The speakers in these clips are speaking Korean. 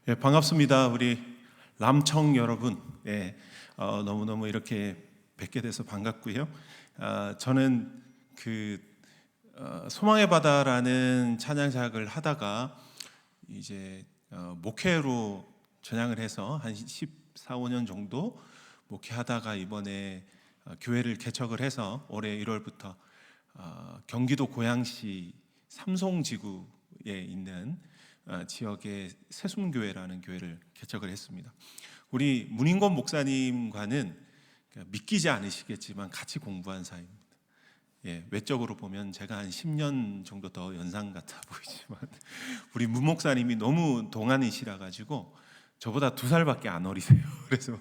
예, 반갑습니다. 우리 람청 여러분. 예, 너무너무 이렇게 뵙게 돼서 반갑고요. 저는 소망의 바다라는 찬양작을 하다가 이제 목회로 전향을 해서 한 14, 15년 정도 목회하다가 이번에 교회를 개척을 해서 올해 1월부터 경기도 고양시 삼송지구에 있는 지역의 새순교회라는 교회를 개척을 했습니다. 우리 문인권 목사님과는 믿기지 않으시겠지만 같이 공부한 사이입니다. 예, 외적으로 보면 제가 한 10년 정도 더 연상 같아 보이지만 우리 문 목사님이 너무 동안이시라 가지고 저보다 2살밖에 안 어리세요. 그래서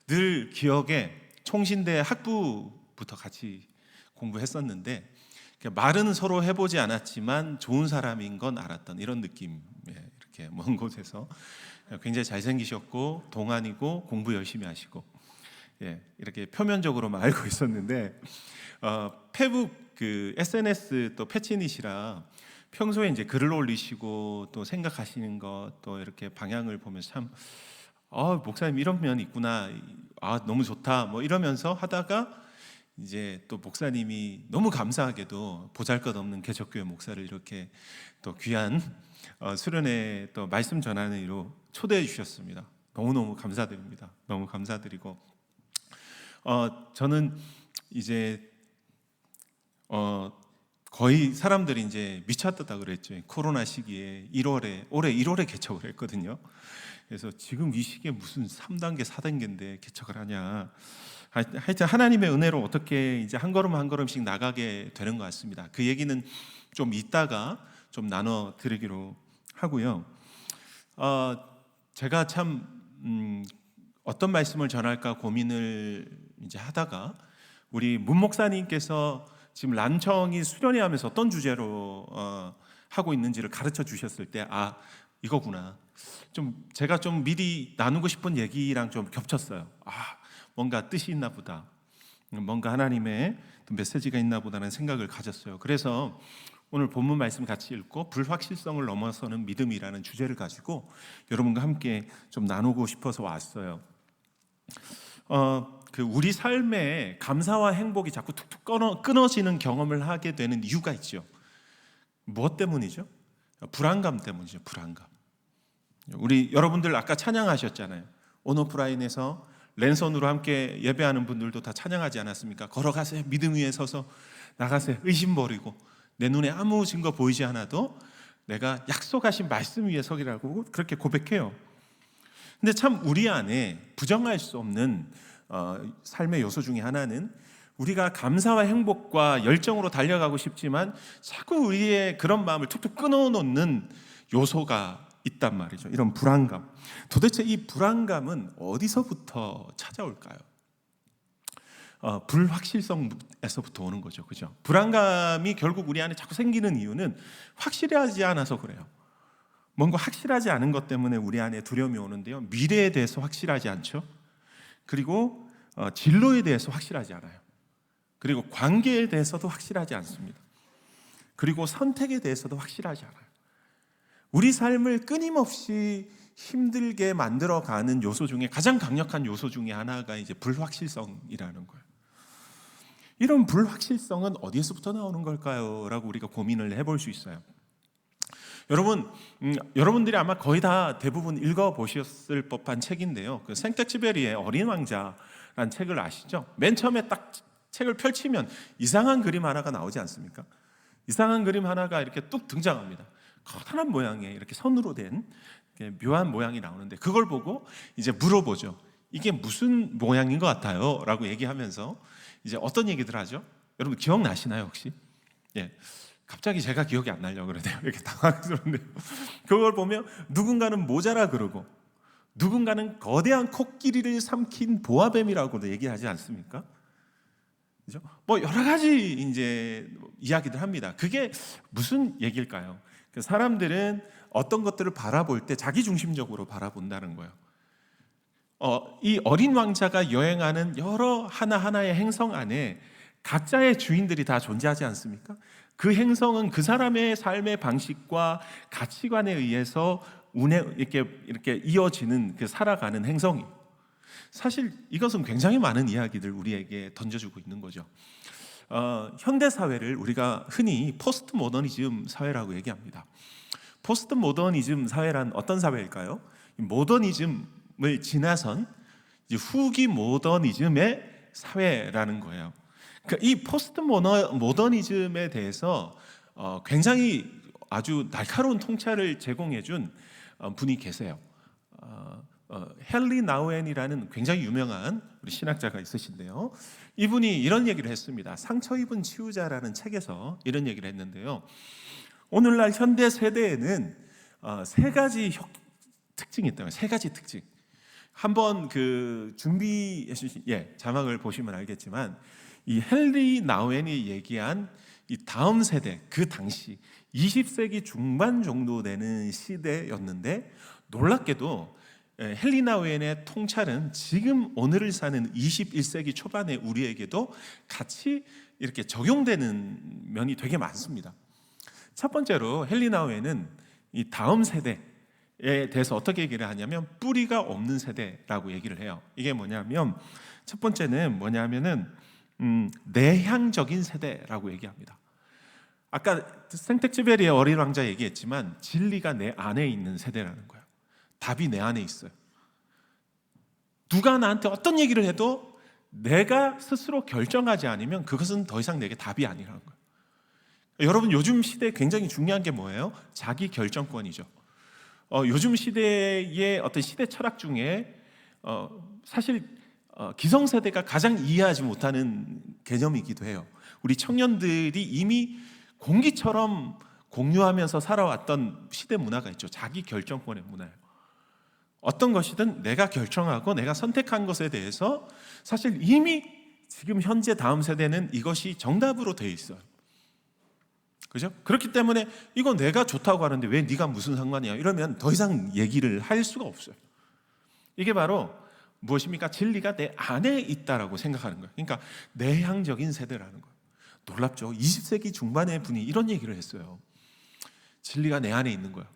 늘 기억에 총신대 학부부터 같이 공부했었는데 말은 서로 해보지 않았지만 좋은 사람인 건 알았던 이런 느낌. 이렇게 먼 곳에서 굉장히 잘생기셨고 동안이고 공부 열심히 하시고 이렇게 표면적으로만 알고 있었는데 페북 SNS 또 패치닛이라 평소에 이제 글을 올리시고 또 생각하시는 것 또 이렇게 방향을 보면서 참 목사님 이런 면 있구나, 너무 좋다 뭐 이러면서 하다가 이제 또 목사님이 너무 감사하게도 보잘것없는 개척교회 목사를 이렇게 또 귀한 수련회 또 말씀 전하는 일로 초대해 주셨습니다. 너무너무 감사드립니다. 너무 감사드리고 저는 이제 거의 사람들이 이제 미쳤다 그랬죠. 코로나 시기에 올해 1월에 개척을 했거든요. 그래서 지금 이 시기에 무슨 3단계 4단계인데 개척을 하냐. 하여튼 하나님의 은혜로 어떻게 이제 한 걸음 한 걸음씩 나가게 되는 것 같습니다. 그 얘기는 좀 이따가 좀 나눠 드리기로 하고요. 제가 참 어떤 말씀을 전할까 고민을 이제 하다가 우리 문 목사님께서 지금 람청이 수련회 하면서 어떤 주제로 하고 있는지를 가르쳐 주셨을 때 이거구나. 좀 제가 좀 미리 나누고 싶은 얘기랑 좀 겹쳤어요. 뭔가 뜻이 있나 보다, 뭔가 하나님의 메시지가 있나 보다는 생각을 가졌어요. 그래서 오늘 본문 말씀 같이 읽고 불확실성을 넘어서는 믿음이라는 주제를 가지고 여러분과 함께 좀 나누고 싶어서 왔어요. 우리 삶에 감사와 행복이 자꾸 툭툭 끊어지는 경험을 하게 되는 이유가 있죠. 무엇 때문이죠? 불안감 때문이죠. 불안감. 우리 여러분들 아까 찬양하셨잖아요. 온오프라인에서 랜선으로 함께 예배하는 분들도 다 찬양하지 않았습니까? 걸어가세요. 믿음 위에 서서 나가세요. 의심 버리고 내 눈에 아무 증거 보이지 않아도 내가 약속하신 말씀 위에 서기라고 그렇게 고백해요. 근데 참 우리 안에 부정할 수 없는 삶의 요소 중에 하나는 우리가 감사와 행복과 열정으로 달려가고 싶지만 자꾸 우리의 그런 마음을 툭툭 끊어놓는 요소가 있단 말이죠. 이런 불안감. 도대체 이 불안감은 어디서부터 찾아올까요? 불확실성에서부터 오는 거죠. 그죠? 불안감이 결국 우리 안에 자꾸 생기는 이유는 확실하지 않아서 그래요. 뭔가 확실하지 않은 것 때문에 우리 안에 두려움이 오는데요. 미래에 대해서 확실하지 않죠. 그리고 진로에 대해서 확실하지 않아요. 그리고 관계에 대해서도 확실하지 않습니다. 그리고 선택에 대해서도 확실하지 않아요. 우리 삶을 끊임없이 힘들게 만들어가는 요소 중에 가장 강력한 요소 중에 하나가 이제 불확실성이라는 거예요. 이런 불확실성은 어디에서부터 나오는 걸까요? 라고 우리가 고민을 해볼 수 있어요. 여러분들이 아마 거의 다 대부분 읽어보셨을 법한 책인데요. 생텍쥐베리의 어린 왕자라는 책을 아시죠? 맨 처음에 딱 책을 펼치면 이상한 그림 하나가 나오지 않습니까? 이상한 그림 하나가 이렇게 뚝 등장합니다. 커다란 모양의 이렇게 선으로 된 묘한 모양이 나오는데 그걸 보고 이제 물어보죠. 이게 무슨 모양인 것 같아요? 라고 얘기하면서 이제 어떤 얘기들 하죠? 여러분 기억나시나요 혹시? 갑자기 제가 기억이 안 나려고 그러네요. 이렇게 당황스럽네요. 그걸 보면 누군가는 모자라 그러고 누군가는 거대한 코끼리를 삼킨 보아뱀이라고도 얘기하지 않습니까? 그죠? 뭐 여러 가지 이제 이야기들 합니다. 그게 무슨 얘기일까요? 사람들은 어떤 것들을 바라볼 때 자기 중심적으로 바라본다는 거예요. 이 어린 왕자가 여행하는 여러 하나하나의 행성 안에 각자의 주인들이 다 존재하지 않습니까? 그 행성은 그 사람의 삶의 방식과 가치관에 의해서 이렇게 이어지는 그 살아가는 행성이. 사실 이것은 굉장히 많은 이야기들 우리에게 던져주고 있는 거죠. 현대 사회를 우리가 흔히 포스트 모더니즘 사회라고 얘기합니다. 포스트 모더니즘 사회란 어떤 사회일까요? 모더니즘을 지나선 이제 후기 모더니즘의 사회라는 거예요. 그러니까 이 포스트 모더니즘에 대해서 굉장히 아주 날카로운 통찰을 제공해준 분이 계세요. 헨리 나우엔이라는 굉장히 유명한 우리 신학자가 있으신데요. 이분이 이런 얘기를 했습니다. 상처 입은 치유자라는 책에서 이런 얘기를 했는데요. 오늘날 현대 세대에는 세 가지 특징이 있다면, 세 가지 특징. 한번 그 준비해 주신 자막을 보시면 알겠지만, 이 헨리 나우엔이 얘기한 이 다음 세대, 그 당시 20세기 중반 정도 되는 시대였는데, 놀랍게도 헨리 나우엔의 통찰은 지금 오늘을 사는 21세기 초반의 우리에게도 같이 이렇게 적용되는 면이 되게 많습니다. 첫 번째로 헨리 나우엔은 이 다음 세대에 대해서 어떻게 얘기를 하냐면 뿌리가 없는 세대라고 얘기를 해요. 이게 뭐냐면 첫 번째는 뭐냐면은 내향적인 세대라고 얘기합니다. 아까 생텍쥐베리의 어린 왕자 얘기했지만 진리가 내 안에 있는 세대라는 거예요. 답이 내 안에 있어요. 누가 나한테 어떤 얘기를 해도 내가 스스로 결정하지 않으면 그것은 더 이상 내게 답이 아니라는 거예요. 여러분, 요즘 시대에 굉장히 중요한 게 뭐예요? 자기 결정권이죠. 요즘 시대의 어떤 시대 철학 중에 사실 기성세대가 가장 이해하지 못하는 개념이기도 해요. 우리 청년들이 이미 공기처럼 공유하면서 살아왔던 시대 문화가 있죠. 자기 결정권의 문화예요. 어떤 것이든 내가 결정하고 내가 선택한 것에 대해서 사실 이미 지금 현재 다음 세대는 이것이 정답으로 되어 있어요. 그죠? 그렇기 때문에 이거 내가 좋다고 하는데 왜 네가 무슨 상관이야? 이러면 더 이상 얘기를 할 수가 없어요. 이게 바로 무엇입니까? 진리가 내 안에 있다라고 생각하는 거예요. 그러니까 내향적인 세대라는 거예요. 놀랍죠? 20세기 중반의 분이 이런 얘기를 했어요. 진리가 내 안에 있는 거예요.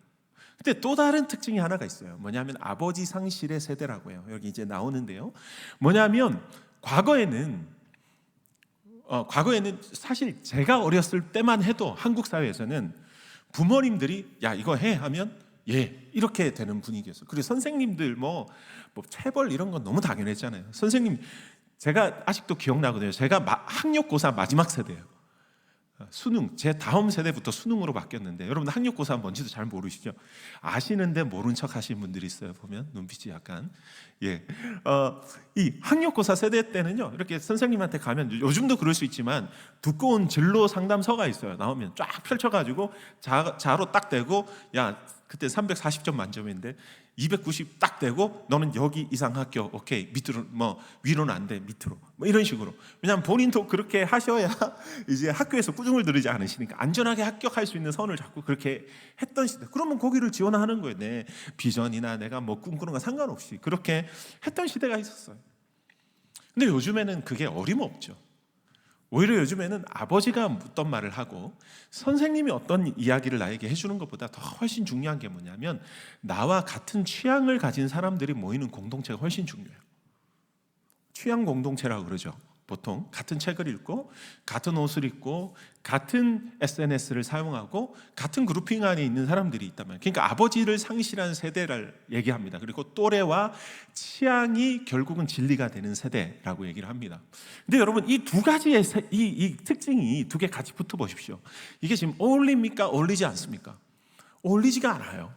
근데 또 다른 특징이 하나가 있어요. 뭐냐면 아버지 상실의 세대라고 해요. 여기 이제 나오는데요. 뭐냐면 과거에는 사실 제가 어렸을 때만 해도 한국 사회에서는 부모님들이 야 이거 해 하면 예 이렇게 되는 분위기였어요. 그리고 선생님들 뭐 체벌 이런 건 너무 당연했잖아요. 선생님 제가 아직도 기억나거든요. 제가 학력고사 마지막 세대예요. 수능, 제 다음 세대부터 수능으로 바뀌었는데 여러분 학력고사 뭔지도 잘 모르시죠? 아시는데 모른 척 하시는 분들이 있어요. 보면 눈빛이 약간 이 학력고사 세대 때는요 이렇게 선생님한테 가면 요즘도 그럴 수 있지만 두꺼운 진로 상담서가 있어요. 나오면 쫙 펼쳐가지고 자로 딱 대고 야 그때 340점 만점인데 290 딱 되고 너는 여기 이상 합격 오케이 밑으로 뭐 위로는 안 돼 밑으로 뭐 이런 식으로. 왜냐하면 본인도 그렇게 하셔야 이제 학교에서 꾸중을 들으지 않으시니까 안전하게 합격할 수 있는 선을 잡고 그렇게 했던 시대. 그러면 거기를 지원하는 거예요. 내 비전이나 내가 뭐 꿈꾸는 거 상관없이 그렇게 했던 시대가 있었어요. 근데 요즘에는 그게 어림없죠. 오히려 요즘에는 아버지가 어떤 말을 하고 선생님이 어떤 이야기를 나에게 해주는 것보다 더 훨씬 중요한 게 뭐냐면 나와 같은 취향을 가진 사람들이 모이는 공동체가 훨씬 중요해요. 취향 공동체라고 그러죠. 보통 같은 책을 읽고 같은 옷을 입고 같은 SNS를 사용하고 같은 그룹핑 안에 있는 사람들이 있단 말이에요. 그러니까 아버지를 상실한 세대를 얘기합니다. 그리고 또래와 취향이 결국은 진리가 되는 세대라고 얘기를 합니다. 근데 여러분 이 두 가지의 이 특징이 두 개 같이 붙어 보십시오. 이게 지금 어울립니까? 어울리지 않습니까? 어울리지가 않아요.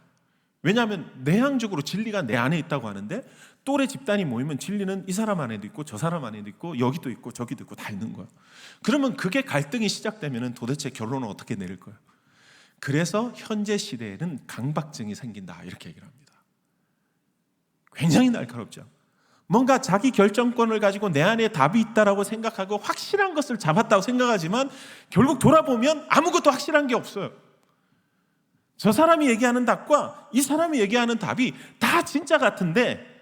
왜냐하면 내향적으로 진리가 내 안에 있다고 하는데 또래 집단이 모이면 진리는 이 사람 안에도 있고 저 사람 안에도 있고 여기도 있고 저기도 있고 다 있는 거예요. 그러면 그게 갈등이 시작되면 도대체 결론은 어떻게 내릴 거예요? 그래서 현재 시대에는 강박증이 생긴다 이렇게 얘기를 합니다. 굉장히 날카롭죠. 뭔가 자기 결정권을 가지고 내 안에 답이 있다라고 생각하고 확실한 것을 잡았다고 생각하지만 결국 돌아보면 아무것도 확실한 게 없어요. 저 사람이 얘기하는 답과 이 사람이 얘기하는 답이 다 진짜 같은데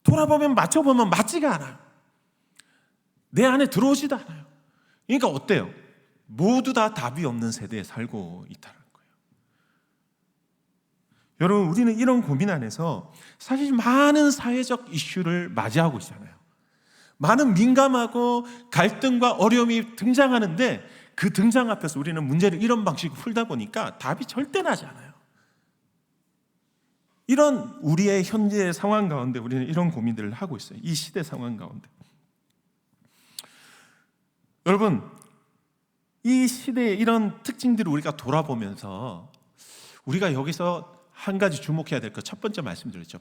돌아보면 맞춰보면 맞지가 않아요. 내 안에 들어오지도 않아요. 그러니까 어때요? 모두 다 답이 없는 세대에 살고 있다는 거예요. 여러분, 우리는 이런 고민 안에서 사실 많은 사회적 이슈를 맞이하고 있잖아요. 많은 민감하고 갈등과 어려움이 등장하는데 그 등장 앞에서 우리는 문제를 이런 방식으로 풀다 보니까 답이 절대 나지 않아요. 이런 우리의 현재 상황 가운데 우리는 이런 고민들을 하고 있어요. 이 시대 상황 가운데. 여러분, 이 시대의 이런 특징들을 우리가 돌아보면서 우리가 여기서 한 가지 주목해야 될 것, 첫 번째 말씀드렸죠.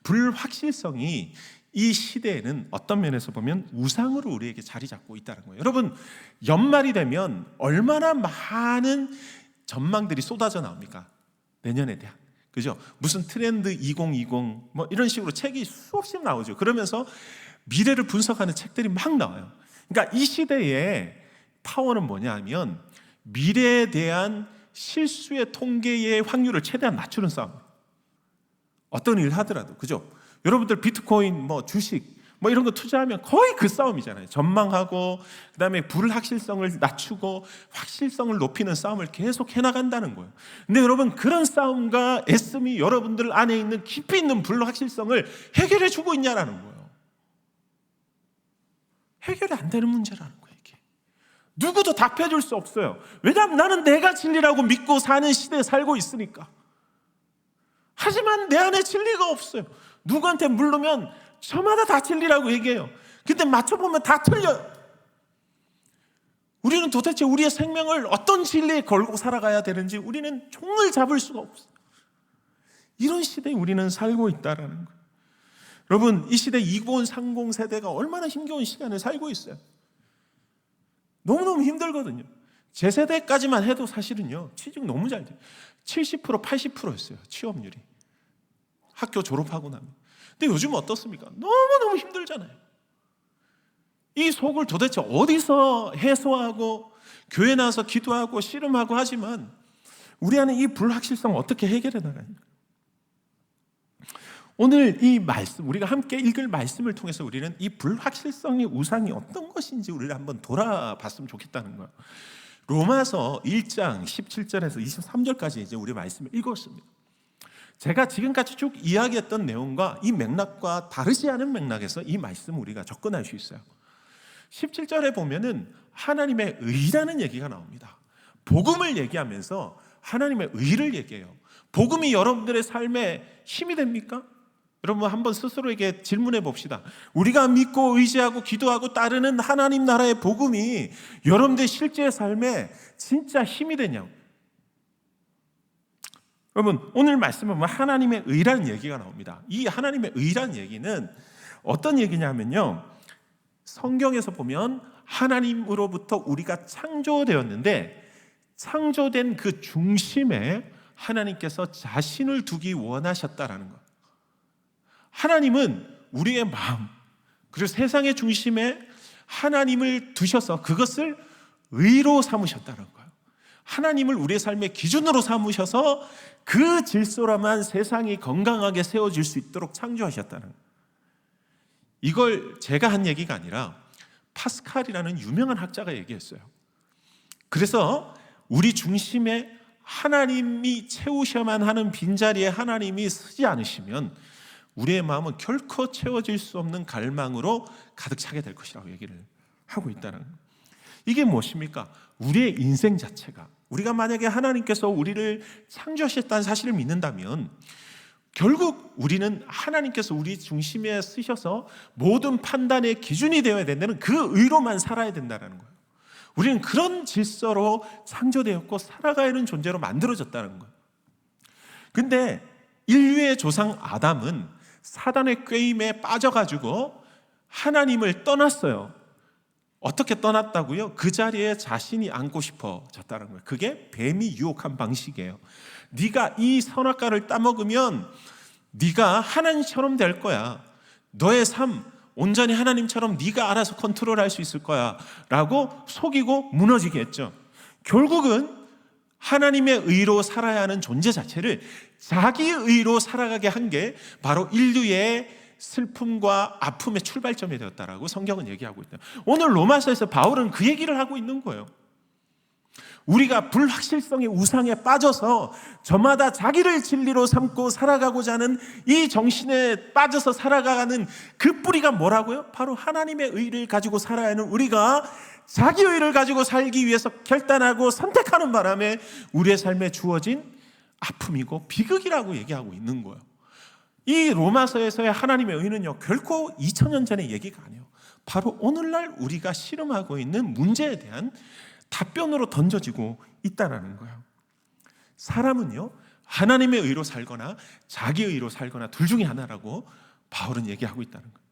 불확실성이 이 시대에는 어떤 면에서 보면 우상으로 우리에게 자리 잡고 있다는 거예요. 여러분, 연말이 되면 얼마나 많은 전망들이 쏟아져 나옵니까? 내년에 대한. 그죠? 무슨 트렌드 2020 뭐 이런 식으로 책이 수없이 나오죠. 그러면서 미래를 분석하는 책들이 막 나와요. 그러니까 이 시대의 파워는 뭐냐 하면 미래에 대한 실수의 통계의 확률을 최대한 낮추는 싸움. 어떤 일을 하더라도, 그죠? 여러분들 비트코인, 뭐 주식, 뭐 이런 거 투자하면 거의 그 싸움이잖아요. 전망하고 그다음에 불확실성을 낮추고 확실성을 높이는 싸움을 계속 해나간다는 거예요. 근데 여러분, 그런 싸움과 애씀이 여러분들 안에 있는 깊이 있는 불확실성을 해결해 주고 있냐라는 거예요. 해결이 안 되는 문제라는 거예요. 이게 누구도 답해 줄 수 없어요. 왜냐하면 나는 내가 진리라고 믿고 사는 시대에 살고 있으니까. 하지만 내 안에 진리가 없어요. 누구한테 물으면 저마다 다 진리라고 얘기해요. 근데 맞춰보면 다 틀려요. 우리는 도대체 우리의 생명을 어떤 진리에 걸고 살아가야 되는지 우리는 종을 잡을 수가 없어요. 이런 시대에 우리는 살고 있다는 거예요. 여러분, 이 시대 2030 세대가 얼마나 힘겨운 시간을 살고 있어요. 너무너무 힘들거든요. 제 세대까지만 해도 사실은요, 취직 너무 잘 돼요. 70%, 80%였어요, 취업률이. 학교 졸업하고 나면. 근데 요즘 어떻습니까? 너무너무 힘들잖아요. 이 속을 도대체 어디서 해소하고 교회 나와서 기도하고 씨름하고 하지만 우리 안에 이 불확실성 어떻게 해결해 나가는가? 오늘 이 말씀, 우리가 함께 읽을 말씀을 통해서 우리는 이 불확실성의 우상이 어떤 것인지 우리를 한번 돌아봤으면 좋겠다는 거예요. 로마서 1장 17절에서 23절까지 이제 우리 말씀을 읽었습니다. 제가 지금까지 쭉 이야기했던 내용과 이 맥락과 다르지 않은 맥락에서 이 말씀 우리가 접근할 수 있어요. 17절에 보면은 하나님의 의라는 얘기가 나옵니다. 복음을 얘기하면서 하나님의 의를 얘기해요. 복음이 여러분들의 삶에 힘이 됩니까? 여러분, 한번 스스로에게 질문해 봅시다. 우리가 믿고 의지하고 기도하고 따르는 하나님 나라의 복음이 여러분들의 실제 삶에 진짜 힘이 되냐고. 여러분, 오늘 말씀은 하나님의 의라는 얘기가 나옵니다. 이 하나님의 의라는 얘기는 어떤 얘기냐면요, 성경에서 보면 하나님으로부터 우리가 창조되었는데 창조된 그 중심에 하나님께서 자신을 두기 원하셨다라는 것. 하나님은 우리의 마음, 그리고 세상의 중심에 하나님을 두셔서 그것을 의로 삼으셨다는 거예요. 하나님을 우리의 삶의 기준으로 삼으셔서 그 질서로만 세상이 건강하게 세워질 수 있도록 창조하셨다는 거예요. 이걸 제가 한 얘기가 아니라 파스칼이라는 유명한 학자가 얘기했어요. 그래서 우리 중심에 하나님이 채우셔야만 하는 빈자리에 하나님이 서지 않으시면 우리의 마음은 결코 채워질 수 없는 갈망으로 가득 차게 될 것이라고 얘기를 하고 있다는 거예요. 이게 무엇입니까? 우리의 인생 자체가, 우리가 만약에 하나님께서 우리를 창조하셨다는 사실을 믿는다면 결국 우리는 하나님께서 우리 중심에 쓰셔서 모든 판단의 기준이 되어야 된다는 그 의로만 살아야 된다는 거예요. 우리는 그런 질서로 창조되었고 살아가야 하는 존재로 만들어졌다는 거예요. 근데 인류의 조상 아담은 사단의 꾀임에 빠져가지고 하나님을 떠났어요. 어떻게 떠났다고요? 그 자리에 자신이 앉고 싶어졌다는 거예요. 그게 뱀이 유혹한 방식이에요. 네가 이 선악과를 따먹으면 네가 하나님처럼 될 거야. 너의 삶 온전히 하나님처럼 네가 알아서 컨트롤할 수 있을 거야 라고 속이고 무너지게 했죠. 결국은 하나님의 의로 살아야 하는 존재 자체를 자기 의로 살아가게 한 게 바로 인류의 슬픔과 아픔의 출발점이 되었다라고 성경은 얘기하고 있다. 오늘 로마서에서 바울은 그 얘기를 하고 있는 거예요. 우리가 불확실성의 우상에 빠져서 저마다 자기를 진리로 삼고 살아가고자 하는 이 정신에 빠져서 살아가는 그 뿌리가 뭐라고요? 바로 하나님의 의를 가지고 살아야 하는 우리가 자기 의를 가지고 살기 위해서 결단하고 선택하는 바람에 우리의 삶에 주어진 아픔이고 비극이라고 얘기하고 있는 거예요. 이 로마서에서의 하나님의 의는요, 결코 2000년 전의 얘기가 아니에요. 바로 오늘날 우리가 씨름하고 있는 문제에 대한 답변으로 던져지고 있다는 거예요. 사람은요, 하나님의 의로 살거나 자기 의로 살거나 둘 중에 하나라고 바울은 얘기하고 있다는 거예요.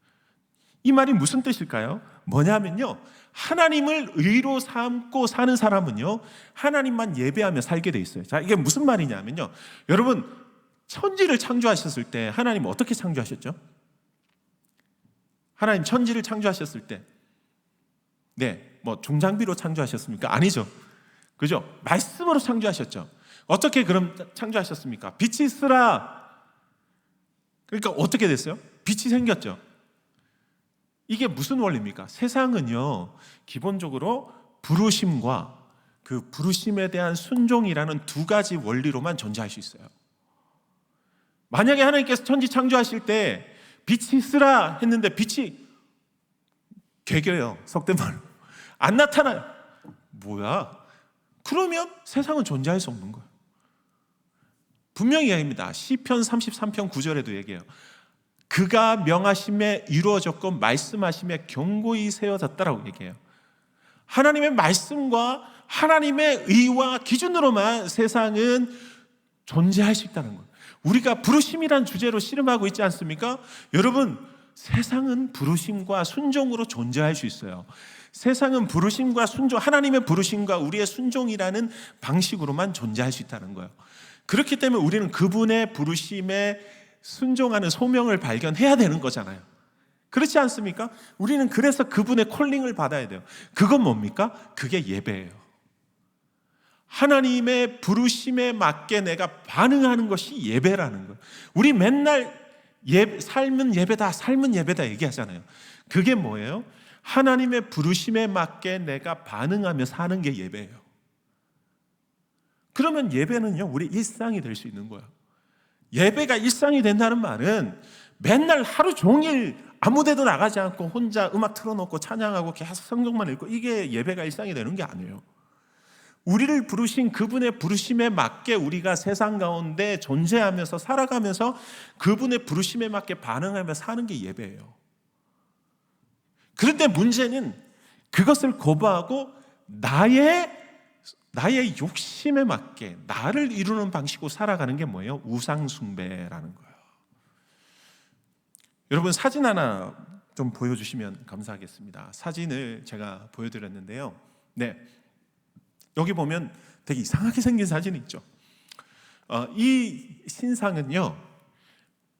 이 말이 무슨 뜻일까요? 뭐냐면요, 하나님을 의로 삼고 사는 사람은요, 하나님만 예배하며 살게 돼 있어요. 자, 이게 무슨 말이냐면요, 여러분, 천지를 창조하셨을 때 하나님 어떻게 창조하셨죠? 하나님 천지를 창조하셨을 때 뭐 종장비로 창조하셨습니까? 아니죠. 그죠? 말씀으로 창조하셨죠. 어떻게 그럼 창조하셨습니까? 빛이 있으라. 그러니까 어떻게 됐어요? 빛이 생겼죠. 이게 무슨 원리입니까? 세상은요, 기본적으로 부르심과 그 부르심에 대한 순종이라는 두 가지 원리로만 존재할 수 있어요. 만약에 하나님께서 천지 창조하실 때 빛이 있으라 했는데 빛이 개겨요. 속된 말로 안 나타나요. 뭐야? 그러면 세상은 존재할 수 없는 거예요. 분명히 얘기합니다. 시편 33편 9절에도 얘기해요. 그가 명하심에 이루어졌고 말씀하심에 견고히 세워졌다라고 얘기해요. 하나님의 말씀과 하나님의 의와 기준으로만 세상은 존재할 수 있다는 거예요. 우리가 부르심이란 주제로 씨름하고 있지 않습니까? 여러분, 세상은 부르심과 순종으로 존재할 수 있어요. 세상은 부르심과 순종, 하나님의 부르심과 우리의 순종이라는 방식으로만 존재할 수 있다는 거예요. 그렇기 때문에 우리는 그분의 부르심에 순종하는 소명을 발견해야 되는 거잖아요. 그렇지 않습니까? 우리는 그래서 그분의 콜링을 받아야 돼요. 그건 뭡니까? 그게 예배예요. 하나님의 부르심에 맞게 내가 반응하는 것이 예배라는 거예요. 우리 맨날 삶은 예배다, 삶은 예배다 얘기하잖아요. 그게 뭐예요? 하나님의 부르심에 맞게 내가 반응하며 사는 게 예배예요. 그러면 예배는요, 우리 일상이 될 수 있는 거예요. 예배가 일상이 된다는 말은 맨날 하루 종일 아무 데도 나가지 않고 혼자 음악 틀어놓고 찬양하고 계속 성경만 읽고 이게 예배가 일상이 되는 게 아니에요. 우리를 부르신 그분의 부르심에 맞게 우리가 세상 가운데 존재하면서 살아가면서 그분의 부르심에 맞게 반응하며 사는 게 예배예요. 그런데 문제는 그것을 거부하고 나의 욕심에 맞게 나를 이루는 방식으로 살아가는 게 뭐예요? 우상숭배라는 거예요. 여러분, 사진 하나 좀 보여주시면 감사하겠습니다. 사진을 제가 보여드렸는데요. 네, 여기 보면 되게 이상하게 생긴 사진이 있죠. 이 신상은요,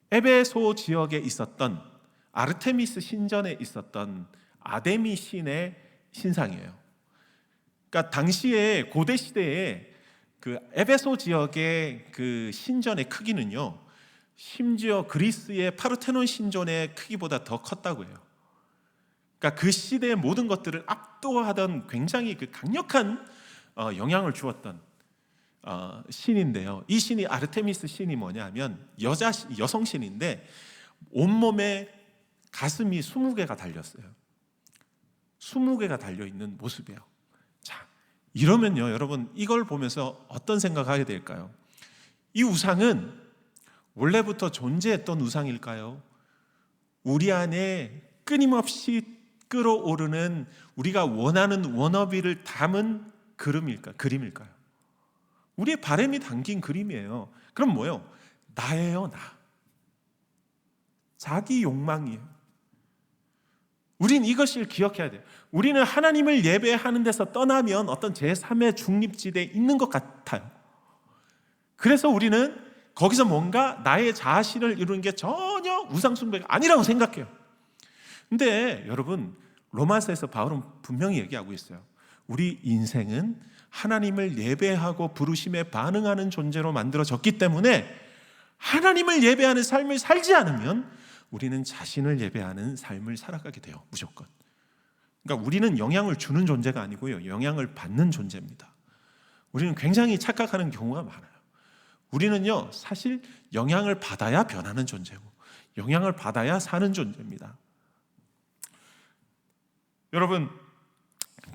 에베소 지역에 있었던 아르테미스 신전에 있었던 아데미 신의 신상이에요. 그러니까 당시에 고대 시대에 그 에베소 지역의 그 신전의 크기는요, 심지어 그리스의 파르테논 신전의 크기보다 더 컸다고 해요. 그러니까 그 시대의 모든 것들을 압도하던 굉장히 그 강력한 영향을 주었던 신인데요. 이 신이 아르테미스 신이 뭐냐면 여성 신인데 온몸에 가슴이 20개가 달렸어요. 20개가 달려있는 모습이에요. 자, 이러면요, 여러분, 이걸 보면서 어떤 생각하게 될까요? 이 우상은 원래부터 존재했던 우상일까요? 우리 안에 끊임없이 끓어오르는 우리가 원하는 워너비를 담은 그림일까요? 우리의 바람이 담긴 그림이에요. 그럼 뭐예요? 나예요, 나. 자기 욕망이에요. 우린 이것을 기억해야 돼요. 우리는 하나님을 예배하는 데서 떠나면 어떤 제3의 중립지대에 있는 것 같아요. 그래서 우리는 거기서 뭔가 나의 자신을 이루는 게 전혀 우상숭배가 아니라고 생각해요. 근데 여러분, 로마서에서 바울은 분명히 얘기하고 있어요. 우리 인생은 하나님을 예배하고 부르심에 반응하는 존재로 만들어졌기 때문에 하나님을 예배하는 삶을 살지 않으면 우리는 자신을 예배하는 삶을 살아가게 돼요. 무조건. 그러니까 우리는 영향을 주는 존재가 아니고요, 영향을 받는 존재입니다. 우리는 굉장히 착각하는 경우가 많아요. 우리는요, 사실 영향을 받아야 변하는 존재고 영향을 받아야 사는 존재입니다. 여러분,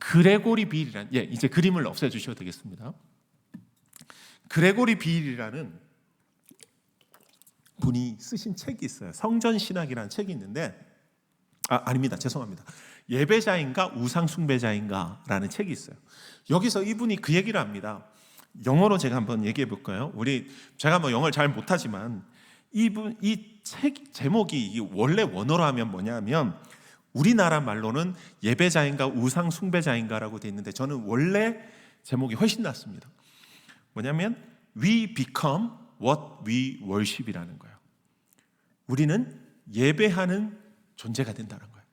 그레고리 비일이라는, 이제 그림을 없애주셔도 되겠습니다. 그레고리 비일이라는 분이 쓰신 책이 있어요. 성전신학이라는 책이 있는데, 아닙니다. 죄송합니다. 예배자인가 우상숭배자인가 라는 책이 있어요. 여기서 이분이 그 얘기를 합니다. 영어로 제가 한번 얘기해 볼까요? 제가 뭐 영어를 잘 못하지만 이 책 제목이 원래 원어로 하면 뭐냐면, 우리나라 말로는 예배자인가 우상숭배자인가라고 되어 있는데 저는 원래 제목이 훨씬 낫습니다. 뭐냐면 We become what we worship이라는 거예요. 우리는 예배하는 존재가 된다는 거예요.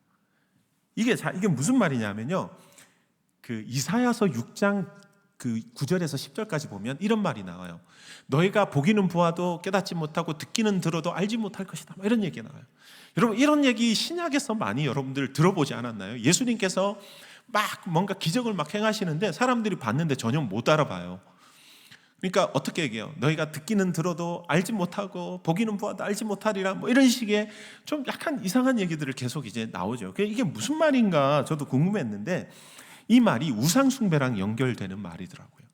이게 무슨 말이냐면요, 그 이사야서 6장 그 9절에서 10절까지 보면 이런 말이 나와요. 너희가 보기는 보아도 깨닫지 못하고 듣기는 들어도 알지 못할 것이다, 이런 얘기가 나와요. 여러분, 이런 얘기 신약에서 많이 여러분들 들어보지 않았나요? 예수님께서 막 뭔가 기적을 막 행하시는데 사람들이 봤는데 전혀 못 알아봐요. 그러니까 어떻게 얘기해요? 너희가 듣기는 들어도 알지 못하고 보기는 보아도 알지 못하리라, 뭐 이런 식의 좀 약간 이상한 얘기들을 계속 이제 나오죠. 이게 무슨 말인가 저도 궁금했는데 이 말이 우상숭배랑 연결되는 말이더라고요.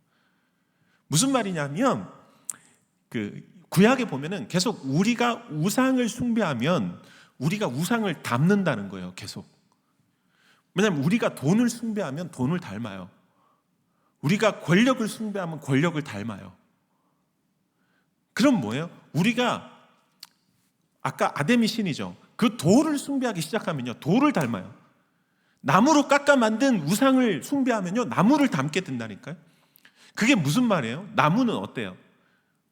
무슨 말이냐면, 그 구약에 보면은 계속 우리가 우상을 숭배하면 우리가 우상을 닮는다는 거예요. 계속. 왜냐하면 우리가 돈을 숭배하면 돈을 닮아요. 우리가 권력을 숭배하면 권력을 닮아요. 그럼 뭐예요? 우리가 아까 아데미 신이죠. 그 돌을 숭배하기 시작하면요, 돌을 닮아요. 나무로 깎아 만든 우상을 숭배하면요, 나무를 닮게 된다니까요. 그게 무슨 말이에요? 나무는 어때요?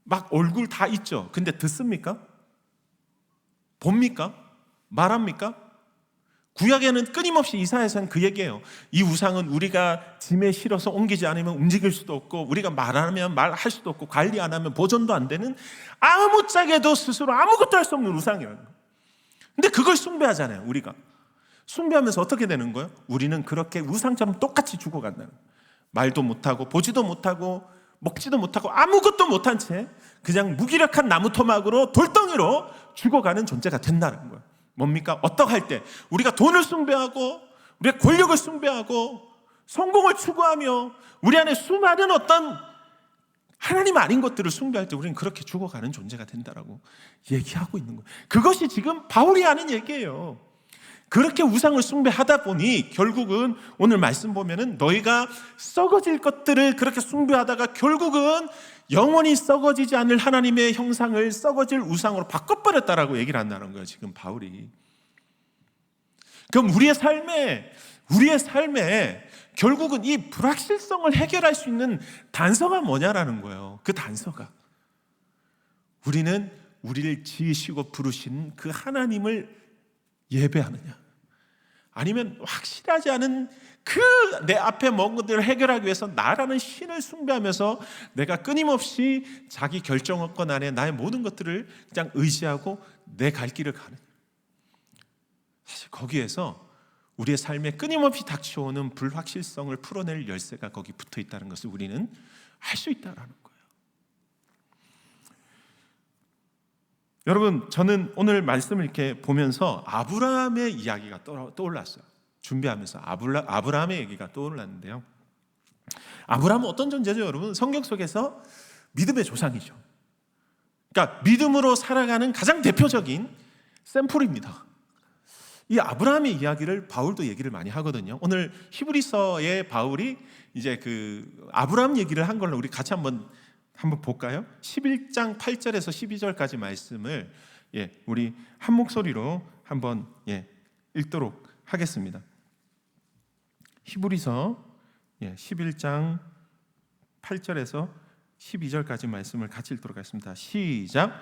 막 얼굴 다 있죠. 근데 듣습니까? 봅니까? 말합니까? 구약에는 끊임없이 이사야서는 그 얘기예요. 이 우상은 우리가 짐에 실어서 옮기지 않으면 움직일 수도 없고, 우리가 말하면 말할 수도 없고, 관리 안 하면 보존도 안 되는, 아무짝에도 스스로 아무것도 할 수 없는 우상이라는 거예요. 근데 그걸 숭배하잖아요. 우리가 숭배하면서 어떻게 되는 거예요? 우리는 그렇게 우상처럼 똑같이 죽어간다는 거예요. 말도 못하고 보지도 못하고 먹지도 못하고 아무것도 못한 채 그냥 무기력한 나무 토막으로 돌덩이로 죽어가는 존재가 된다는 거예요. 뭡니까? 어떡할 때 우리가 돈을 숭배하고 우리가 권력을 숭배하고 성공을 추구하며 우리 안에 수많은 어떤 하나님 아닌 것들을 숭배할 때 우리는 그렇게 죽어가는 존재가 된다라고 얘기하고 있는 거예요. 그것이 지금 바울이 하는 얘기예요. 그렇게 우상을 숭배하다 보니 결국은 오늘 말씀 보면은 너희가 썩어질 것들을 그렇게 숭배하다가 결국은 영원히 썩어지지 않을 하나님의 형상을 썩어질 우상으로 바꿔버렸다라고 얘기를 한다는 거예요, 지금 바울이. 그럼 우리의 삶에 결국은 이 불확실성을 해결할 수 있는 단서가 뭐냐라는 거예요. 그 단서가 우리는 우리를 지으시고 부르신 그 하나님을 예배하느냐, 아니면 확실하지 않은 그 내 앞에 먼 것들을 해결하기 위해서 나라는 신을 숭배하면서 내가 끊임없이 자기 결정권 안에 나의 모든 것들을 그냥 의지하고 내 갈 길을 가느냐. 사실 거기에서 우리의 삶에 끊임없이 닥쳐오는 불확실성을 풀어낼 열쇠가 거기 붙어 있다는 것을 우리는 알 수 있다는 거예요. 여러분, 저는 오늘 말씀을 이렇게 보면서 아브라함의 이야기가 떠올랐어요. 준비하면서 아브라함의 얘기가 떠올랐는데요. 아브라함은 어떤 존재죠, 여러분? 성경 속에서 믿음의 조상이죠. 그러니까 믿음으로 살아가는 가장 대표적인 샘플입니다. 이 아브라함의 이야기를 바울도 얘기를 많이 하거든요. 오늘 히브리서에 바울이 이제 그 아브라함 얘기를 한 걸로 우리 같이 한번 볼까요? 11장 8절에서 12절까지 말씀을 우리 한 목소리로 한번 읽도록 하겠습니다. 히브리서 11장 8절에서 12절까지 말씀을 같이 읽도록 하겠습니다. 시작.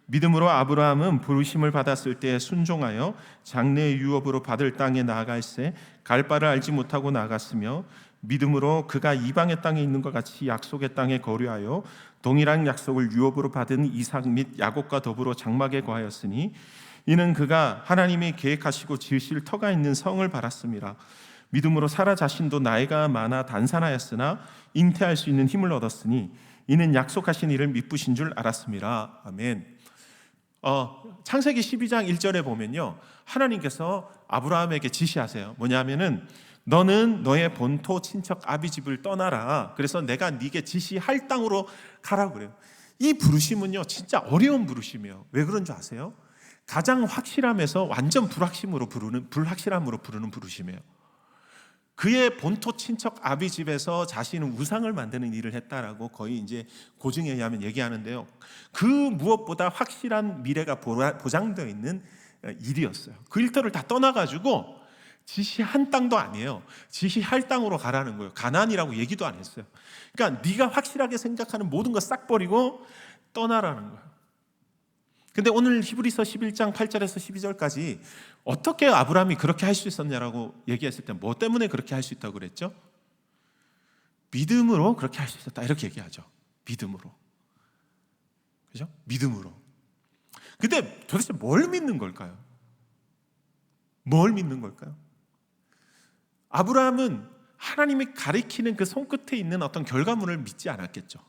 믿음으로 아브라함은 부르심을 받았을 때 순종하여 장래의 유업으로 받을 땅에 나아갈새 갈 바를 알지 못하고 나아갔으며, 믿음으로 그가 이방의 땅에 있는 것 같이 약속의 땅에 거류하여 동일한 약속을 유업으로 받은 이삭 및 야곱과 더불어 장막에 거하였으니, 이는 그가 하나님이 계획하시고 지으실 터가 있는 성을 바랐습니다. 믿음으로 사라 자신도 나이가 많아 단산하였으나 잉태할 수 있는 힘을 얻었으니 이는 약속하신 이를 미쁘신 줄 알았습니다. 아멘. 창세기 12장 1절에 보면요, 하나님께서 아브라함에게 지시하세요. 뭐냐면은 너는 너의 본토 친척 아비 집을 떠나라. 그래서 내가 네게 지시할 땅으로 가라고 그래요. 이 부르심은요 진짜 어려운 부르심이에요. 왜 그런 줄 아세요? 가장 확실함에서 완전 불확실함으로 부르는 부르심이에요. 그의 본토 친척 아비 집에서 자신은 우상을 만드는 일을 했다라고 거의 이제 고증에 의하면 얘기하는데요. 그 무엇보다 확실한 미래가 보장되어 있는 일이었어요. 그 일터를 다 떠나가지고 지시한 땅도 아니에요. 지시할 땅으로 가라는 거예요. 가나안이라고 얘기도 안 했어요. 그러니까 네가 확실하게 생각하는 모든 거 싹 버리고 떠나라는 거예요. 근데 오늘 히브리서 11장 8절에서 12절까지 어떻게 아브라함이 그렇게 할 수 있었냐라고 얘기했을 때 뭐 때문에 그렇게 할 수 있다고 그랬죠? 믿음으로 그렇게 할 수 있었다 이렇게 얘기하죠. 믿음으로. 그죠? 믿음으로. 근데 도대체 뭘 믿는 걸까요? 뭘 믿는 걸까요? 아브라함은 하나님이 가리키는 그 손끝에 있는 어떤 결과물을 믿지 않았겠죠.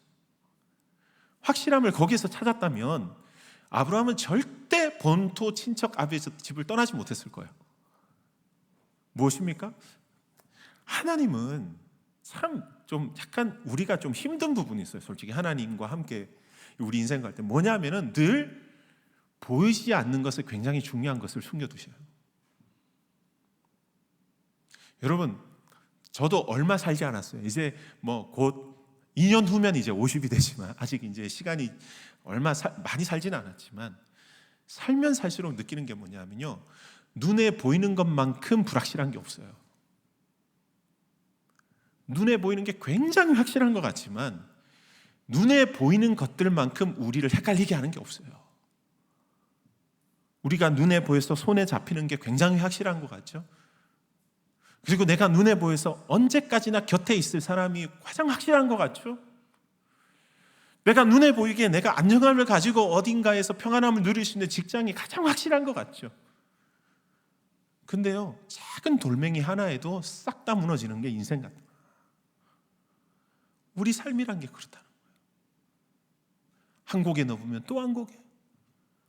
확실함을 거기서 찾았다면 아브라함은 절대 본토 친척 아비의 집을 떠나지 못했을 거예요. 무엇입니까? 하나님은 참 좀 약간 우리가 좀 힘든 부분이 있어요. 솔직히 하나님과 함께 우리 인생 갈 때 뭐냐면은 늘 보이지 않는 것을 굉장히 중요한 것을 숨겨두셔요. 여러분, 저도 얼마 살지 않았어요. 이제 뭐 곧 2년 후면 이제 50이 되지만 아직 이제 시간이 많이 살지는 않았지만 살면 살수록 느끼는 게 뭐냐면요, 눈에 보이는 것만큼 불확실한 게 없어요. 눈에 보이는 게 굉장히 확실한 것 같지만 눈에 보이는 것들만큼 우리를 헷갈리게 하는 게 없어요. 우리가 눈에 보여서 손에 잡히는 게 굉장히 확실한 것 같죠? 그리고 내가 눈에 보여서 언제까지나 곁에 있을 사람이 가장 확실한 것 같죠? 내가 눈에 보이기에 내가 안정감을 가지고 어딘가에서 평안함을 누릴 수 있는 직장이 가장 확실한 것 같죠? 근데요, 작은 돌멩이 하나에도 싹 다 무너지는 게 인생 같아요. 우리 삶이란 게 그렇다는 거예요. 한 곡에 넘으면 또 한 곡에,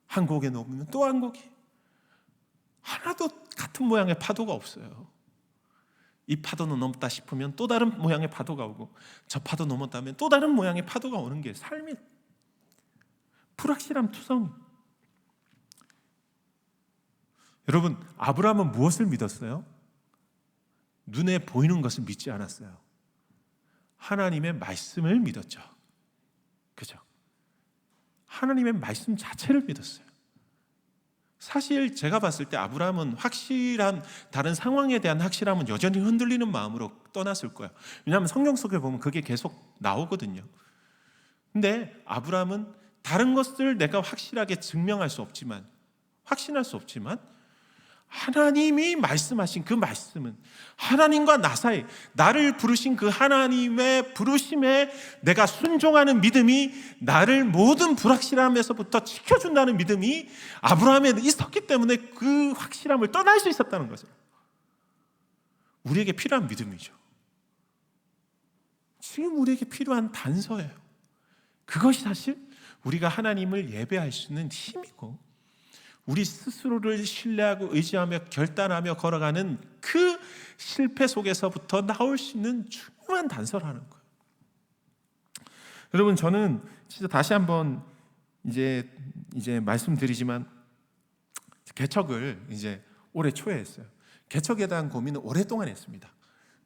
한 곡에 넘으면 또 한 곡에, 하나도 같은 모양의 파도가 없어요. 이 파도는 넘다 싶으면 또 다른 모양의 파도가 오고, 저 파도 넘었다면 또 다른 모양의 파도가 오는 게 삶이 불확실함 투성. 여러분, 아브라함은 무엇을 믿었어요? 눈에 보이는 것을 믿지 않았어요. 하나님의 말씀을 믿었죠. 그죠? 하나님의 말씀 자체를 믿었어요. 사실 제가 봤을 때 아브라함은 확실한, 다른 상황에 대한 확실함은 여전히 흔들리는 마음으로 떠났을 거예요. 왜냐하면 성경 속에 보면 그게 계속 나오거든요. 근데 아브라함은 다른 것을 내가 확실하게 증명할 수 없지만, 확신할 수 없지만 하나님이 말씀하신 그 말씀은, 하나님과 나 사이, 나를 부르신 그 하나님의 부르심에 내가 순종하는 믿음이 나를 모든 불확실함에서부터 지켜준다는 믿음이 아브라함에 있었기 때문에 그 확실함을 떠날 수 있었다는 거죠. 우리에게 필요한 믿음이죠. 지금 우리에게 필요한 단서예요. 그것이 사실 우리가 하나님을 예배할 수 있는 힘이고, 우리 스스로를 신뢰하고 의지하며 결단하며 걸어가는 그 실패 속에서부터 나올 수 있는 중요한 단서라는 거예요. 여러분, 저는 진짜 다시 한번 이제 말씀드리지만 개척을 이제 올해 초에 했어요. 개척에 대한 고민을 오랫동안 했습니다.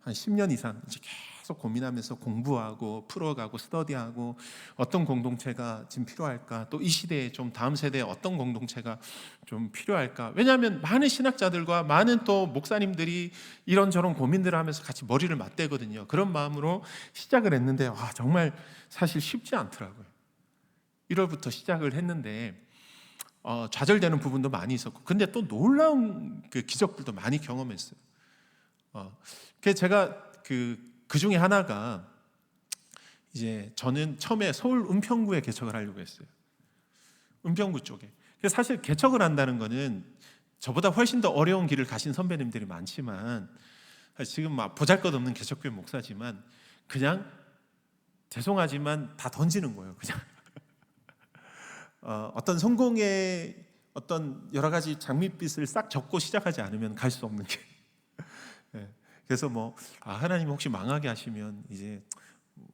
한 10년 이상 이제 계속 고민하면서 공부하고 풀어가고 스터디하고 어떤 공동체가 지금 필요할까, 또 이 시대에 좀 다음 세대에 어떤 공동체가 좀 필요할까. 왜냐하면 많은 신학자들과 많은 또 목사님들이 이런저런 고민들을 하면서 같이 머리를 맞대거든요. 그런 마음으로 시작을 했는데 정말 사실 쉽지 않더라고요. 1월부터 시작을 했는데 좌절되는 부분도 많이 있었고, 근데 또 놀라운 그 기적들도 많이 경험했어요. 그래서 제가 그 중에 하나가, 이제 저는 처음에 서울 은평구에 개척을 하려고 했어요. 은평구 쪽에. 사실 개척을 한다는 거는 저보다 훨씬 더 어려운 길을 가신 선배님들이 많지만, 지금 막 보잘것없는 개척교회 목사지만 그냥 죄송하지만 다 던지는 거예요. 그냥 어떤 성공의 어떤 여러 가지 장밋빛을 싹 접고 시작하지 않으면 갈 수 없는 게. 예. 그래서 하나님 혹시 망하게 하시면 이제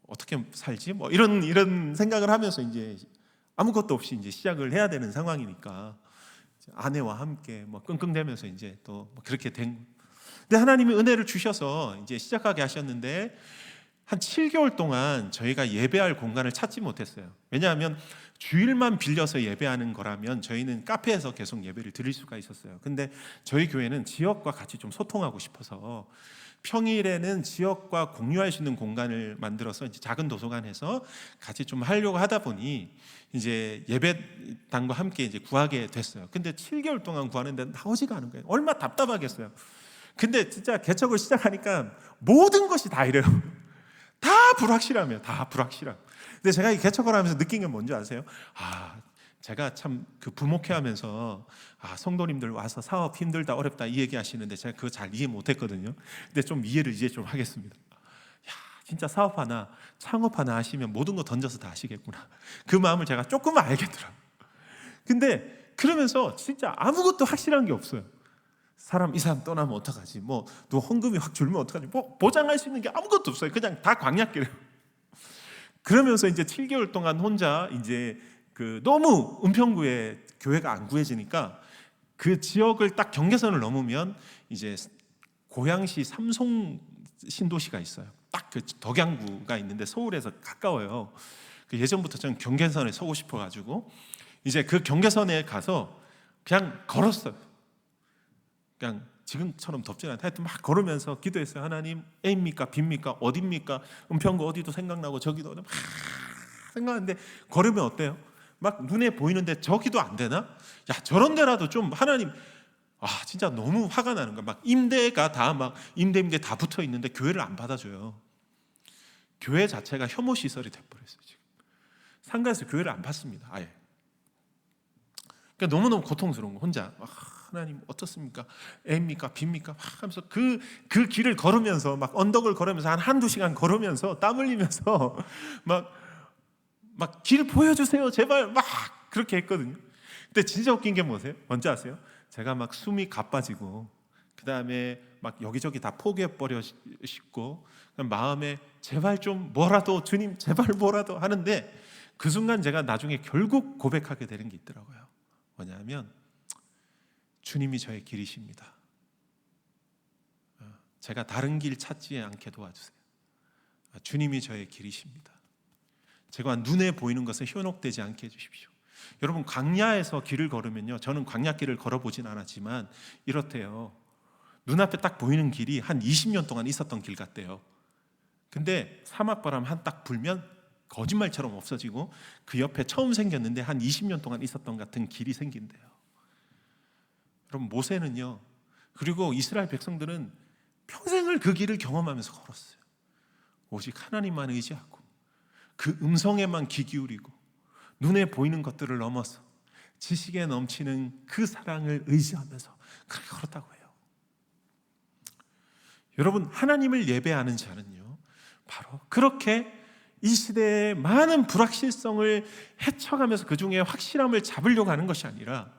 어떻게 살지? 이런 생각을 하면서 이제 아무것도 없이 이제 시작을 해야 되는 상황이니까 아내와 함께 끙끙대면서 이제 또 그렇게 된. 근데 하나님이 은혜를 주셔서 이제 시작하게 하셨는데 한 7개월 동안 저희가 예배할 공간을 찾지 못했어요. 왜냐하면 주일만 빌려서 예배하는 거라면 저희는 카페에서 계속 예배를 드릴 수가 있었어요. 근데 저희 교회는 지역과 같이 좀 소통하고 싶어서 평일에는 지역과 공유할 수 있는 공간을 만들어서 이제 작은 도서관에서 같이 좀 하려고 하다 보니 이제 예배당과 함께 이제 구하게 됐어요. 근데 7개월 동안 구하는데 나오지가 않은 거예요. 얼마나 답답하겠어요. 근데 진짜 개척을 시작하니까 모든 것이 다 이래요. 다 불확실하며 다 불확실함. 근데 제가 이 개척을 하면서 느낀 게 뭔지 아세요? 제가 참 그 부목회하면서 성도님들 와서 사업 힘들다 어렵다 이 얘기하시는데 제가 그거 잘 이해 못했거든요. 근데 좀 이해를 이제 좀 하겠습니다. 진짜 사업 하나 창업 하나 하시면 모든 거 던져서 다 하시겠구나. 그 마음을 제가 조금은 알겠더라고요. 근데 그러면서 진짜 아무것도 확실한 게 없어요. 이 사람 떠나면 어떡하지? 또 헌금이 확 줄면 어떡하지? 보장할 수 있는 게 아무것도 없어요. 그냥 다 광약길이에요. 그러면서 이제 7개월 동안 혼자 이제 너무 은평구에 교회가 안 구해지니까 그 지역을 딱 경계선을 넘으면 이제 고양시 삼송 신도시가 있어요. 딱 그 덕양구가 있는데 서울에서 가까워요. 예전부터 저는 경계선에 서고 싶어가지고 이제 그 경계선에 가서 그냥 걸었어요. 그냥 지금처럼 덥지는 않다. 하여튼 막 걸으면서 기도했어요. 하나님, A입니까? B입니까? 어디입니까? 은평구 어디도 생각나고 저기도 막 생각하는데 걸으면 어때요? 막 눈에 보이는데 저기도 안 되나? 저런 데라도 좀 하나님, 진짜 너무 화가 나는 거야. 막 임대가 다 임대 다 붙어 있는데 교회를 안 받아줘요. 교회 자체가 혐오 시설이 돼버렸어요. 지금 상가에서 교회를 안 받습니다. 아예. 그러니까 너무너무 고통스러운 거 혼자. 하나님 어떻습니까? A입니까? B입니까? 하면서 그 길을 걸으면서 막 언덕을 걸으면서 한두 시간 걸으면서 땀 흘리면서 막 길 보여주세요 제발 막 그렇게 했거든요. 근데 진짜 웃긴 게 뭐세요? 뭔지 아세요? 제가 막 숨이 가빠지고 그 다음에 막 여기저기 다 포기해버려 싶고 마음에 제발 좀 뭐라도 주님 제발 뭐라도 하는데 그 순간 제가 나중에 결국 고백하게 되는 게 있더라고요. 뭐냐면 주님이 저의 길이십니다. 제가 다른 길 찾지 않게 도와주세요. 주님이 저의 길이십니다. 제가 눈에 보이는 것에 현혹되지 않게 해주십시오. 여러분 광야에서 길을 걸으면요, 저는 광야길을 걸어보진 않았지만 이렇대요. 눈앞에 딱 보이는 길이 한 20년 동안 있었던 길 같대요. 근데 사막바람 한 딱 불면 거짓말처럼 없어지고 그 옆에 처음 생겼는데 한 20년 동안 있었던 같은 길이 생긴대요. 여러분 모세는요, 그리고 이스라엘 백성들은 평생을 그 길을 경험하면서 걸었어요. 오직 하나님만 의지하고 그 음성에만 귀 기울이고 눈에 보이는 것들을 넘어서 지식에 넘치는 그 사랑을 의지하면서 그렇게 걸었다고 해요. 여러분 하나님을 예배하는 자는요, 바로 그렇게 이 시대의 많은 불확실성을 헤쳐가면서 그 중에 확실함을 잡으려고 하는 것이 아니라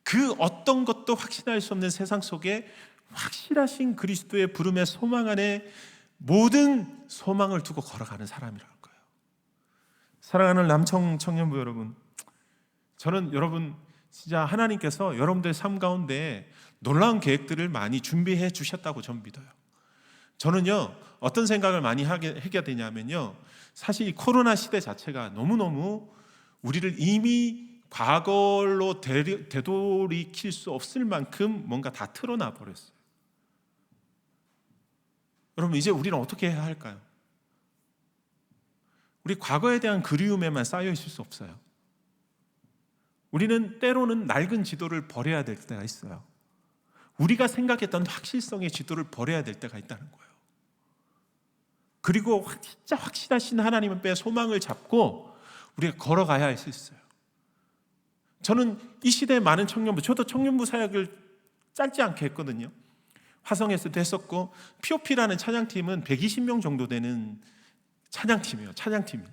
그 어떤 것도 확신할 수 없는 세상 속에 확실하신 그리스도의 부름의 소망 안에 모든 소망을 두고 걸어가는 사람이라는 거예요. 사랑하는 남청 청년부 여러분, 저는 여러분 진짜 하나님께서 여러분들의 삶 가운데 놀라운 계획들을 많이 준비해 주셨다고 저는 믿어요. 저는요 어떤 생각을 많이 하게 되냐면요, 사실 이 코로나 시대 자체가 너무너무 우리를 이미 과거로 되돌이킬 수 없을 만큼 뭔가 다 틀어놔 버렸어요. 여러분 이제 우리는 어떻게 해야 할까요? 우리 과거에 대한 그리움에만 쌓여 있을 수 없어요. 우리는 때로는 낡은 지도를 버려야 될 때가 있어요. 우리가 생각했던 확실성의 지도를 버려야 될 때가 있다는 거예요. 그리고 진짜 확실하신 하나님 앞에 소망을 잡고 우리가 걸어가야 할 수 있어요. 저는 이 시대의 많은 청년부, 저도 청년부 사역을 짧지 않게 했거든요. 화성에서도 했었고, POP라는 찬양팀은 120명 정도 되는 찬양팀이에요. 찬양팀이.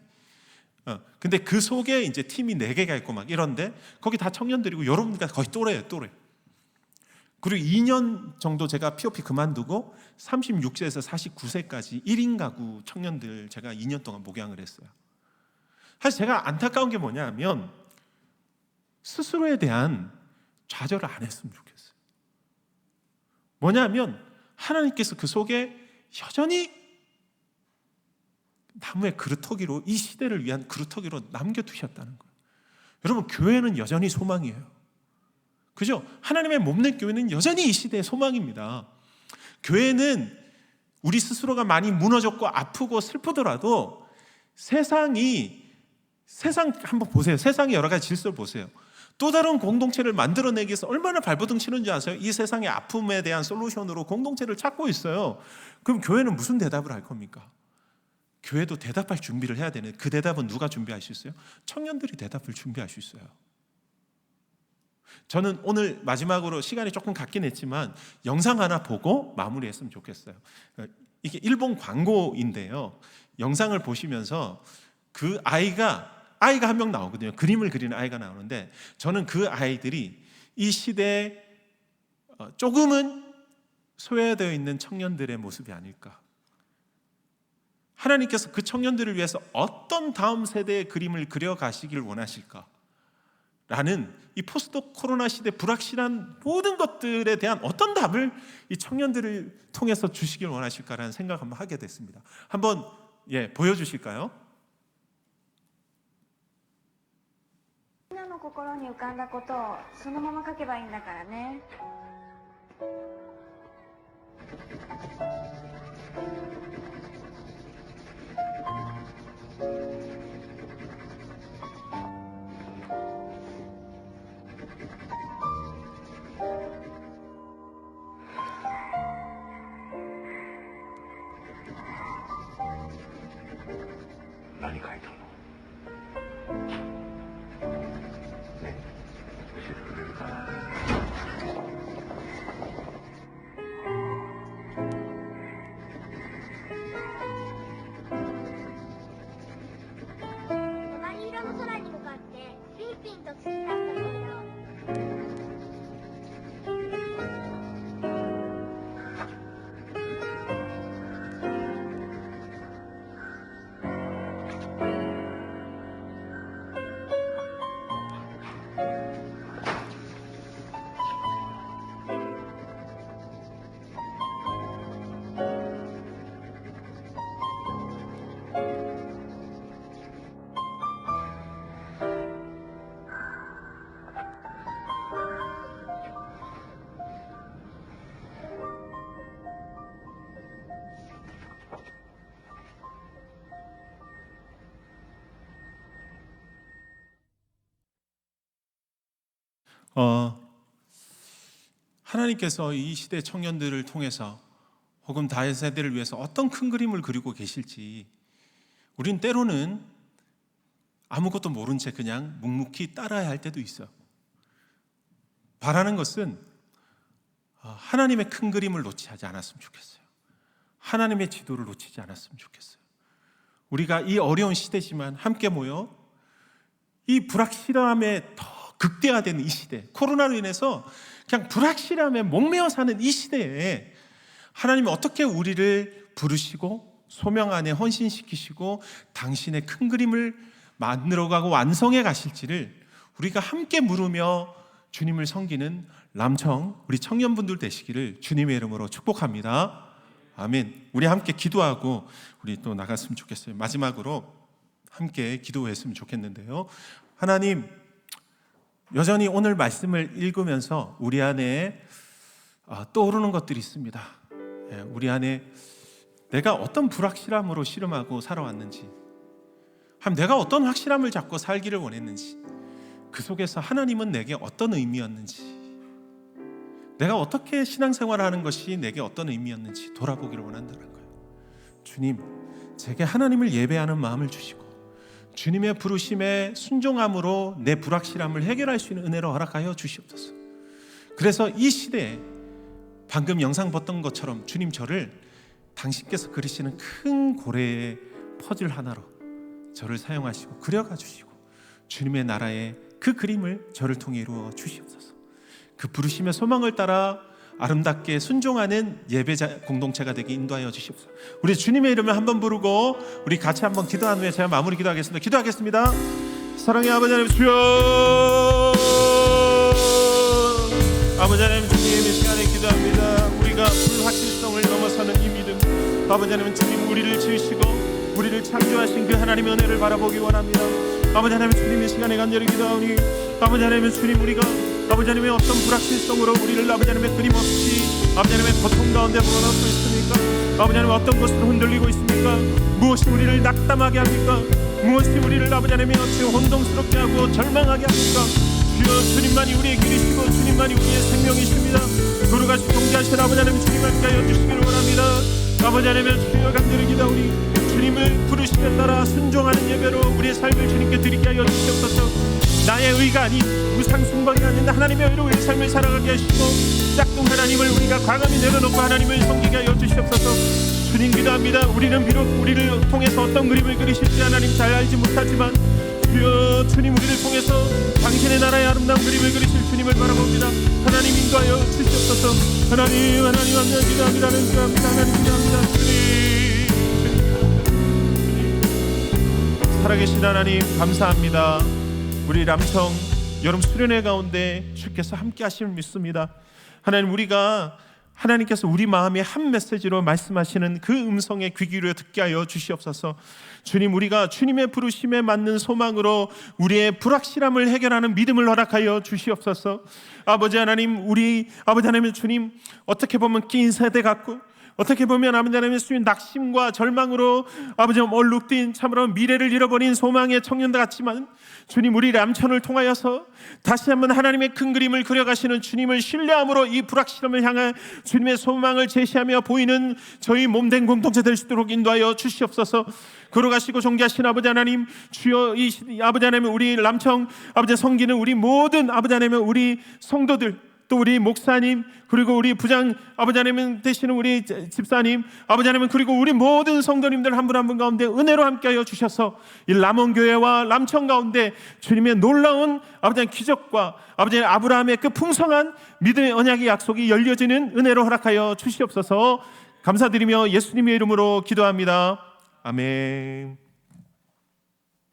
근데 그 속에 이제 팀이 4개가 있고 막 이런데 거기 다 청년들이고 여러분들 거의 또래예요, 또래. 그리고 2년 정도 제가 POP 그만두고 36세에서 49세까지 1인 가구 청년들 제가 2년 동안 목양을 했어요. 사실 제가 안타까운 게 뭐냐면 스스로에 대한 좌절을 안 했으면 좋겠어요. 뭐냐면 하나님께서 그 속에 여전히 나무의 그루터기로 이 시대를 위한 그루터기로 남겨두셨다는 거예요. 여러분, 교회는 여전히 소망이에요. 그죠? 하나님의 몸된 교회는 여전히 이 시대의 소망입니다. 교회는 우리 스스로가 많이 무너졌고 아프고 슬프더라도 세상 한번 보세요. 세상의 여러 가지 질서를 보세요. 또 다른 공동체를 만들어내기 위해서 얼마나 발버둥 치는지 아세요? 이 세상의 아픔에 대한 솔루션으로 공동체를 찾고 있어요. 그럼 교회는 무슨 대답을 할 겁니까? 교회도 대답할 준비를 해야 되는, 그 대답은 누가 준비할 수 있어요? 청년들이 대답을 준비할 수 있어요. 저는 오늘 마지막으로 시간이 조금 갖긴 했지만 영상 하나 보고 마무리했으면 좋겠어요. 이게 일본 광고인데요. 영상을 보시면서 그 아이가 한 명 나오거든요. 그림을 그리는 아이가 나오는데 저는 그 아이들이 이 시대에 조금은 소외되어 있는 청년들의 모습이 아닐까. 하나님께서 그 청년들을 위해서 어떤 다음 세대의 그림을 그려가시길 원하실까? 라는 이 포스트 코로나 시대 불확실한 모든 것들에 대한 어떤 답을 이 청년들을 통해서 주시길 원하실까라는 생각을 한번 하게 됐습니다. 한번 보여주실까요? みんなの心に浮かんだことをそのまま書けばいいんだからね。何書いたの？ね、教えてくれるかな。隣色の空に向かってピンピンと突き刺したそうよ。하나님께서 이 시대 청년들을 통해서 혹은 다의 세대를 위해서 어떤 큰 그림을 그리고 계실지 우린 때로는 아무것도 모른 채 그냥 묵묵히 따라야 할 때도 있어요. 바라는 것은 하나님의 큰 그림을 놓치지 않았으면 좋겠어요. 하나님의 지도를 놓치지 않았으면 좋겠어요. 우리가 이 어려운 시대지만 함께 모여 이 불확실함에 더 극대화되는 이 시대, 코로나로 인해서 그냥 불확실함에 목매어 사는 이 시대에 하나님이 어떻게 우리를 부르시고 소명 안에 헌신시키시고 당신의 큰 그림을 만들어가고 완성해 가실지를 우리가 함께 물으며 주님을 섬기는 람청 우리 청년분들 되시기를 주님의 이름으로 축복합니다. 아멘. 우리 함께 기도하고 우리 또 나갔으면 좋겠어요. 마지막으로 함께 기도했으면 좋겠는데요. 하나님, 여전히 오늘 말씀을 읽으면서 우리 안에 떠오르는 것들이 있습니다. 우리 안에 내가 어떤 불확실함으로 씨름하고 살아왔는지, 내가 어떤 확실함을 잡고 살기를 원했는지, 그 속에서 하나님은 내게 어떤 의미였는지, 내가 어떻게 신앙생활을 하는 것이 내게 어떤 의미였는지 돌아보기를 원한다는 거예요. 주님, 제게 하나님을 예배하는 마음을 주시고 주님의 부르심에 순종함으로 내 불확실함을 해결할 수 있는 은혜로 허락하여 주시옵소서. 그래서 이 시대에 방금 영상 봤던 것처럼 주님 저를 당신께서 그리시는 큰 고래의 퍼즐 하나로 저를 사용하시고 그려가 주시고 주님의 나라의 그 그림을 저를 통해 이루어 주시옵소서. 그 부르심의 소망을 따라 아름답게 순종하는 예배자 공동체가 되게 인도하여 주시옵소서. 우리 주님의 이름을 한번 부르고 우리 같이 한번 기도한 후에 제가 마무리 기도하겠습니다. 기도하겠습니다. 사랑의 아버지 하나님, 주여 아버지 하나님, 주님 이 시간에 기도합니다. 우리가 불확실성을 넘어서는 이 믿음, 아버지 하나님 주님 우리를 지으시고 우리를 창조하신 그 하나님의 은혜를 바라보기 원합니다. 아버지 하나님 주님 이 시간에 간절히 기도하오니 아버지 하나님 주님 우리가 아버지 하나님의 어떤 불확실성으로 우리를 아버지 하나님의 끊임없이 아버지 하나님의 고통 가운데 몰아넣고 있습니까? 아버지 하나님 어떤 것으로 흔들리고 있습니까? 무엇이 우리를 낙담하게 합니까? 무엇이 우리를 아버지 하나님의 어찌 혼동스럽게 하고 절망하게 합니까? 주여 주님만이 우리의 길이시고 주님만이 우리의 생명이십니다. 거룩하신 존귀하신 아버지 하나님 주님 함께하여 주시기를 원합니다. 아버지 하나님 주여 간절히 기도하오니 주님을 부르심에 따라 순종하는 예배로 우리의 삶을 주님께 드리게 하여 주시옵소서. 나의 의가 아닌 우상숭방이 아닌 하나님의 의로 우리의 삶을 살아가게 하시고 짝꿍 하나님을 우리가 과감히 내려놓고 하나님을 섬기게 하여 주시옵소서. 주님 기도합니다. 우리는 비록 우리를 통해서 어떤 그림을 그리실지 하나님 잘 알지 못하지만 주여 주님 우리를 통해서 당신의 나라의 아름다운 그림을 그리실 주님을 바라봅니다. 하나님 인도하여 주시옵소서. 하나님 합니다. 기도합니다. 하나님 기도합니다. 주님 살아계신 하나님 감사합니다. 우리 람청 여름 수련회 가운데 주께서 함께 하심을 믿습니다. 하나님 우리가 하나님께서 우리 마음에 한 메시지로 말씀하시는 그 음성에 귀 기울여 듣게 하여 주시옵소서. 주님 우리가 주님의 부르심에 맞는 소망으로 우리의 불확실함을 해결하는 믿음을 허락하여 주시옵소서. 아버지 하나님 우리 아버지 하나님 주님 어떻게 보면 낀 세대 같고 어떻게 보면 아버지 하나님의 수인 낙심과 절망으로 아버지 얼룩진 참으로 미래를 잃어버린 소망의 청년들 같지만 주님 우리 람천을 통하여서 다시 한번 하나님의 큰 그림을 그려가시는 주님을 신뢰함으로 이 불확실함을 향해 주님의 소망을 제시하며 보이는 저희 몸된 공동체 될 수 있도록 인도하여 주시옵소서. 걸어가시고 존귀하신 아버지 하나님 주여 이 아버지 하나님 우리 람청 아버지 섬기는 우리 모든 아버지 하나님 우리 성도들 또 우리 목사님 그리고 우리 부장 아버지 하나님 되시는 우리 집사님 아버지 하나님 그리고 우리 모든 성도님들 한 분 한 분 가운데 은혜로 함께하여 주셔서 이 람원교회와 람청 가운데 주님의 놀라운 아버지 하나님 기적과 아버지 하나님 아브라함의 그 풍성한 믿음의 언약의 약속이 열려지는 은혜로 허락하여 주시옵소서. 감사드리며 예수님의 이름으로 기도합니다. 아멘.